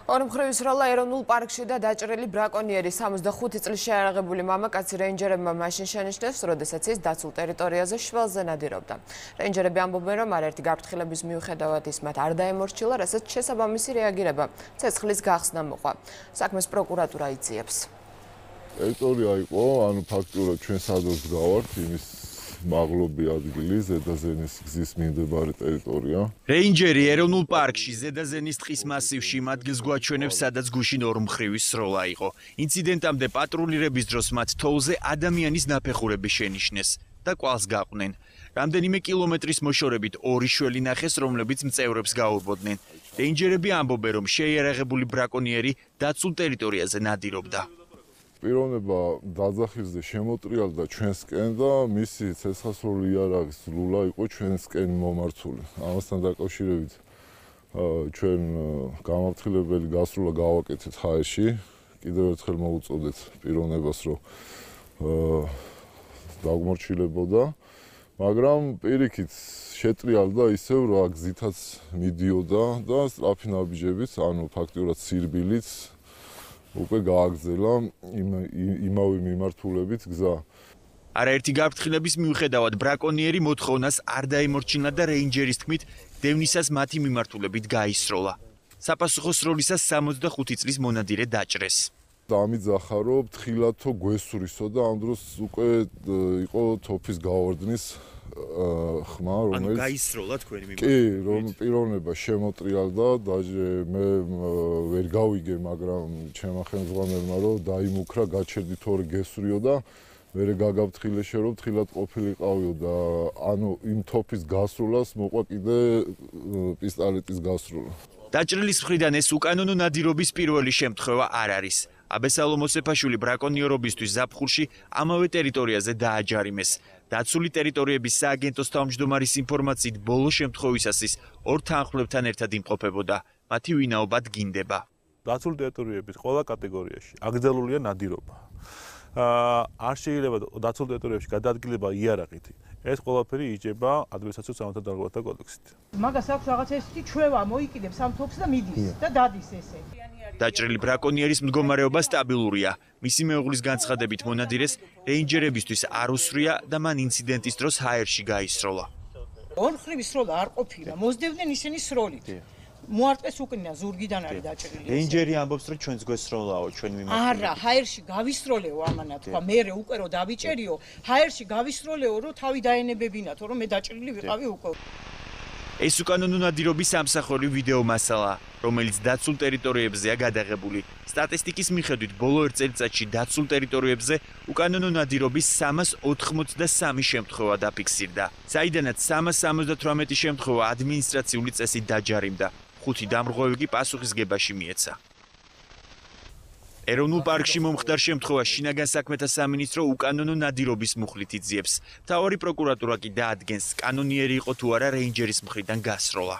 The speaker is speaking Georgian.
ორმხრივის როლა ეროვნულ პარკში და დაჭრილი ბრაკონიერი 65 წლის შეარაღებული მამაკაცი რეინჯერებმა მაშინ შენიშნეს, როდესაც ის დაცულ ტერიტორიაზე შველზე ნადირობდა. რეინჯერები ამბობენ, რომ არაერთი გაფრთხილების მიუხედავად ის მათ არ დაემორჩილა, რასაც შესაბამისი რეაგირება ცეცხლის გახსნა მოყვა. საქმეს პროკურატურა იძიებს. ტერიტორია იყო, ფაქტურად ჩვენ სადაც გავართ, იმის მაღლობი ადგილი, ზედაზენის გზის მიმდებარე ტერიტორია. რეინჯერი ეროვნულ პარკში ზედაზენის ტყის მასივში იმ ადგილს გვაჩვენებს, სადაც გუშინ ორმხრივის სროლა იყო. ინციდენტამდე პატრულირების დროს მათ თოვლზე ადამიანის ნაფეხურები შენიშნეს და კვალს გაყვნენ. რამდენიმე კილომეტრის მოშორებით ორი შველი ნახეს, რომლებიც მწევრებს გაურბოდნენ. რეინჯერები ამბობენ, რომ შეიარაღებული ბრაკონიერი დაცულ ტერიტორიაზე ნადირობდა. პიროვნება დაძახილზე შემოტრიალდა ჩვენსკენ და მისი ცეცხლსროლი იარაღის ლულა იყო ჩვენსკენ მომართული. ამასთან დაკავშირებით ჩვენ გამაფრთხილებელი გასროლა გავაკეთეთ ჰაერში. კიდევ ერთხელ მოუწოდეთ პიროვნებას, რომ დაგმორჩილებოდა, მაგრამ პირიქით შეტრიალდა ისევ, რა გზითაც მიდიოდა და სწრაფი ნაბიჯებით, ფაქტურად სირბილით უკვე გააგზელა იმავე მიმართულებით გზა. არაერთი გაფრთხილების მიუხედავად ბრაკონიერი მოთხოვნას არ დაემორჩილა და რეინჯერის თქმით, დევნისას მათი მიმართულებით გაისროლა. საპასუხო სროლისას 65 წლის მონადირე დაჭრეს. დამიძახა, რომ თხილათო გვესურისო და ამ დროს უკვე იყო თოფის გავარდნის ხმა, რომელიც გაისროლა თქვენი მიმართულებით. კი, რომ პიროვნება შემოტრიალდა, მე ვერ გავიგე, მაგრამ ჩემმა ხელმძღვანელმა რომ დაიმუქრა, გაჩერდით ორი გესურიო და მერე გაგაფრთხილეშე, რომ თხილად ყოფილიყავიო და იმ თოფის გასროლას მოყვა კიდე პისტოლეტის გასროლა. დაჭრილის მხრიდან ეს უკანონო ნადირობის პირველი შემთხვევა არ არის. აბესალო მოსეფაშვილი ბრაკონიერობისთვის ზაფხულში ამავე ტერიტორიაზე დააჯარიმეს. დაცული ტერიტორიების სააგენტოს თავმჯდომარის ინფორმაციით, ბოლო შემთხვევისას ის ორ თანხმლებთან ერთად იმყოფებოდა. მათი ვინაობა დგინდება. დაცული ტერიტორიების ყველა კატეგორიაში აკრძალულია ნადირობა. არ შეიძლება დაცულ ტერიტორიებში გადაადგილება იარაღით. ეს ყველაფერი იჭება ადმინისტრაციულ სამართალდარღვევათა კოდექსით. მაგას აქვს რაღაცა ისეთი ჩვევა, მოიკიდებს ამ თოფს და მიდის და დადის ესე. დაჭრილი ბრაკონიერის მდგომარეობა სტაბილურია. მისი მეუღლის განცხადებით მონადირეს რეინჯერებისთვის არ უსვრია და მან ინციდენტის დროს ჰაერში გაისროლა. ორმხრივის სროლა არ ყოფილა, მოსდევდნენ ისინი სროლით. მოარტყეს უკნიდან ზურგიდან არის დაჭრილი. რეინჯერი ამბობს, რომ ჩვენს გვესროლაო, ჩვენ მიმართულებით. არა, ჰაერში გავისროლეო ამანა თქვა, მე უკვე რო დავიჭერიო, ჰაერში გავისროლეო, რომ თავი დაენებებინათო, რომ მე დაჭრილი ვიყავი უკვე. ეს უკანონო ნადირობის სამსახური ვიდეო მასალა, რომელიც დაცულ ტერიტორიებზეა გადაღებული. სტატისტიკის მიხედვით, ბოლო 1 წელიწადში დაცულ ტერიტორიებზე უკანონო ნადირობის 383 შემთხვევა დაფიქსირდა. საიდანაც 378 შემთხვევა ადმინისტრაციული წესით დაჯარიმდა. 5 დამრღვევი კი პასუხისგებაში მიეცა. ეროვნულ პარკში მომხდარ შემთხვევას შინაგან საქმეთა სამინისტრო უკანონო ნადირობის მუხლით იძიებს. მთავარი პროკურატურა კი დაადგენს, კანონიერი იყო თუ არა რეინჯერის მხრიდან გასროლა.